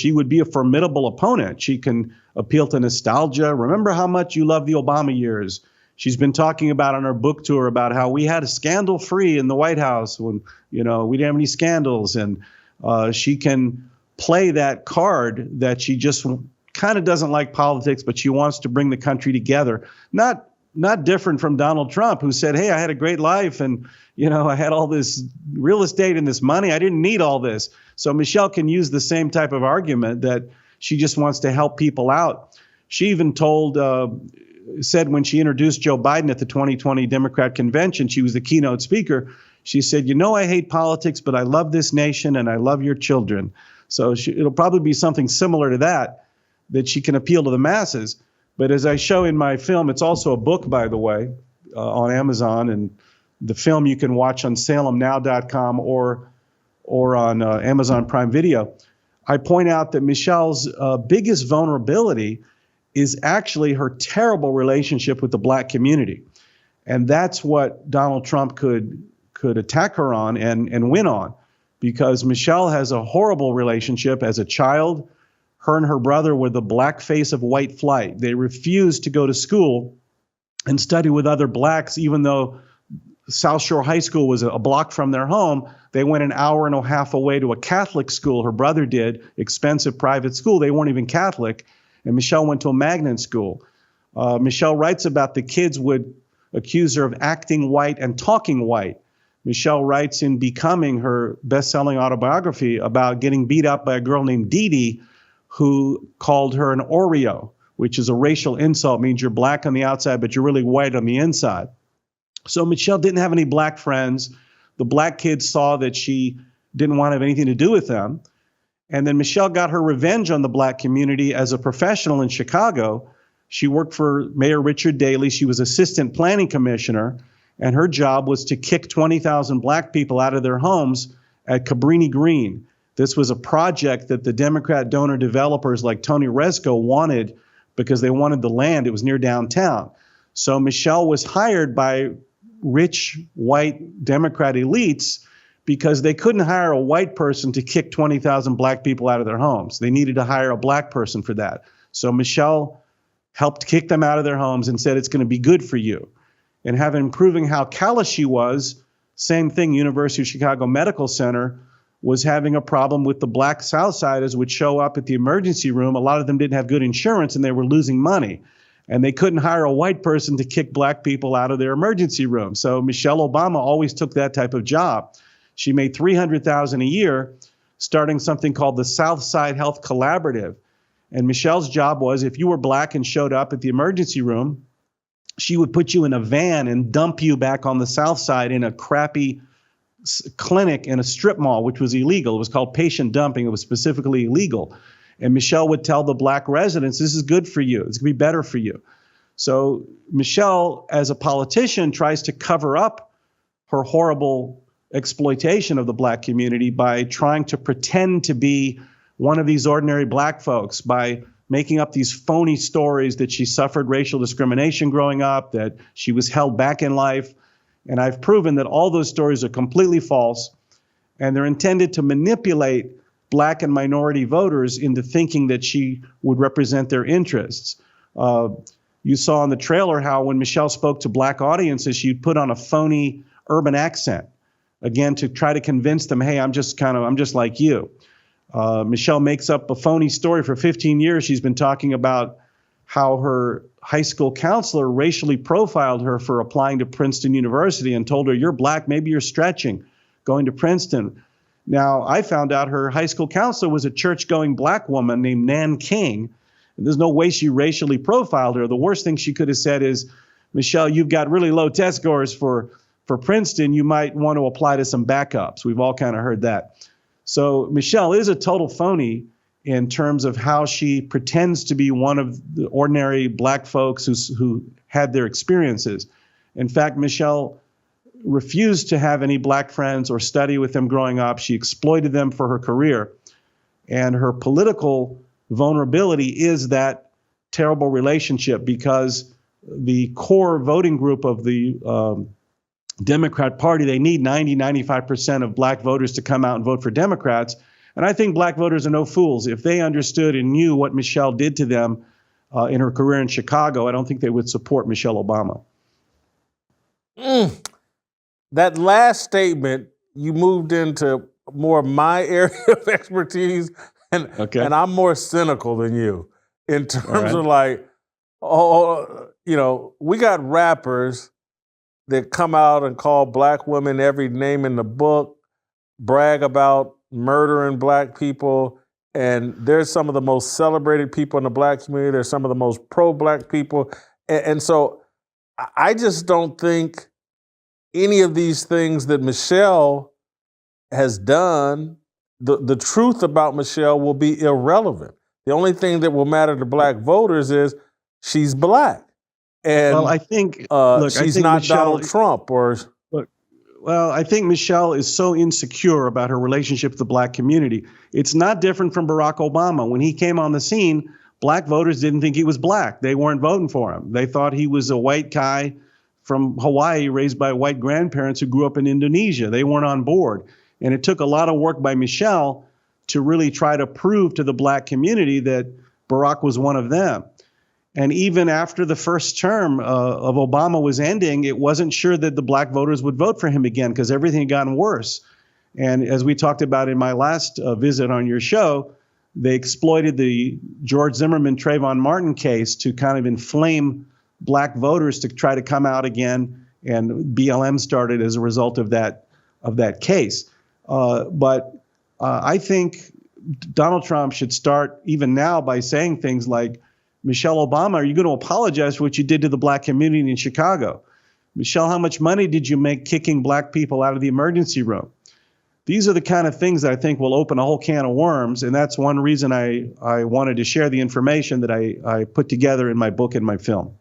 she would be a formidable opponent. She can appeal to nostalgia. Remember how much you love the Obama years. She's been talking about on her book tour about how we had a scandal-free in the White House when, we didn't have any scandals. And she can play that card that she just kind of doesn't like politics, but she wants to bring the country together. Not different from Donald Trump, who said, hey, I had a great life and, I had all this real estate and this money. I didn't need all this. So Michelle can use the same type of argument that she just wants to help people out. She even said when she introduced Joe Biden at the 2020 Democrat convention, she was the keynote speaker. She said, I hate politics, but I love this nation and I love your children. So it'll probably be something similar to that she can appeal to the masses. But as I show in my film, it's also a book, by the way, on Amazon. And the film you can watch on salemnow.com or on Amazon Prime Video. I point out that Michelle's biggest vulnerability is actually her terrible relationship with the black community. And that's what Donald Trump could attack her on and win on, because Michelle has a horrible relationship as a child. Her and her brother were the black face of white flight. They refused to go to school and study with other blacks, even though South Shore High School was a block from their home. They went an hour and a half away to a Catholic school. Her brother did, expensive private school. They weren't even Catholic. And Michelle went to a magnet school. Michelle writes about the kids would accuse her of acting white and talking white. Michelle writes in Becoming, her best-selling autobiography, about getting beat up by a girl named Dee Dee, who called her an Oreo, which is a racial insult, means you're black on the outside, but you're really white on the inside. So Michelle didn't have any black friends. The black kids saw that she didn't want to have anything to do with them. And then Michelle got her revenge on the black community as a professional in Chicago. She worked for Mayor Richard Daley. She was assistant planning commissioner, and her job was to kick 20,000 black people out of their homes at Cabrini Green. This was a project that the Democrat donor developers like Tony Rezko wanted because they wanted the land. It was near downtown. So Michelle was hired by rich white Democrat elites because they couldn't hire a white person to kick 20,000 black people out of their homes. They needed to hire a black person for that. So Michelle helped kick them out of their homes and said, it's going to be good for you. And having proving how callous she was, same thing, University of Chicago Medical Center was having a problem with the black Southsiders would show up at the emergency room. A lot of them didn't have good insurance and they were losing money. And they couldn't hire a white person to kick black people out of their emergency room. So Michelle Obama always took that type of job. She made $300,000 a year, starting something called the Southside Health Collaborative. And Michelle's job was, if you were black and showed up at the emergency room, she would put you in a van and dump you back on the South Side in a crappy clinic in a strip mall, which was illegal. It was called patient dumping. It was specifically illegal. And Michelle would tell the black residents, this is good for you. It's going to be better for you. So Michelle, as a politician, tries to cover up her horrible exploitation of the black community by trying to pretend to be one of these ordinary black folks, by making up these phony stories that she suffered racial discrimination growing up, that she was held back in life. And I've proven that all those stories are completely false, and they're intended to manipulate black and minority voters into thinking that she would represent their interests. You saw in the trailer how when Michelle spoke to black audiences, she'd put on a phony urban accent, again, to try to convince them, hey, I'm just like you. Michelle makes up a phony story. For 15 years, she's been talking about how her high school counselor racially profiled her for applying to Princeton University and told her, you're black, maybe you're stretching, going to Princeton. Now, I found out her high school counselor was a church-going black woman named Nan King. And there's no way she racially profiled her. The worst thing she could have said is, Michelle, you've got really low test scores for Princeton. You might want to apply to some backups. We've all kind of heard that. So Michelle is a total phony in terms of how she pretends to be one of the ordinary black folks who had their experiences. In fact, Michelle refused to have any black friends or study with them growing up. She exploited them for her career. And her political vulnerability is that terrible relationship, because the core voting group of the Democrat Party, they need 90, 95% of black voters to come out and vote for Democrats. And I think black voters are no fools. If they understood and knew what Michelle did to them in her career in Chicago, I don't think they would support Michelle Obama. That last statement, you moved into more of my area of expertise, and I'm more cynical than you in terms of like, we got rappers that come out and call black women every name in the book, brag about murdering black people, and they're some of the most celebrated people in the black community. They're some of the most pro-black people. And so I just don't think any of these things that Michelle has done, the truth about Michelle will be irrelevant. The only thing that will matter to black voters is she's black. And well, I think she's not Michelle, Donald Trump or... Well, I think Michelle is so insecure about her relationship with the black community. It's not different from Barack Obama. When he came on the scene, black voters didn't think he was black. They weren't voting for him. They thought he was a white guy from Hawaii raised by white grandparents who grew up in Indonesia. They weren't on board. And it took a lot of work by Michelle to really try to prove to the black community that Barack was one of them. And even after the first term of Obama was ending, it wasn't sure that the black voters would vote for him again because everything had gotten worse. And as we talked about in my last visit on your show, they exploited the George Zimmerman, Trayvon Martin case to kind of inflame black voters to try to come out again. And BLM started as a result of that case. But I think Donald Trump should start even now by saying things like, Michelle Obama, are you going to apologize for what you did to the black community in Chicago? Michelle, how much money did you make kicking black people out of the emergency room? These are the kind of things that I think will open a whole can of worms. And that's one reason I wanted to share the information that I put together in my book and my film.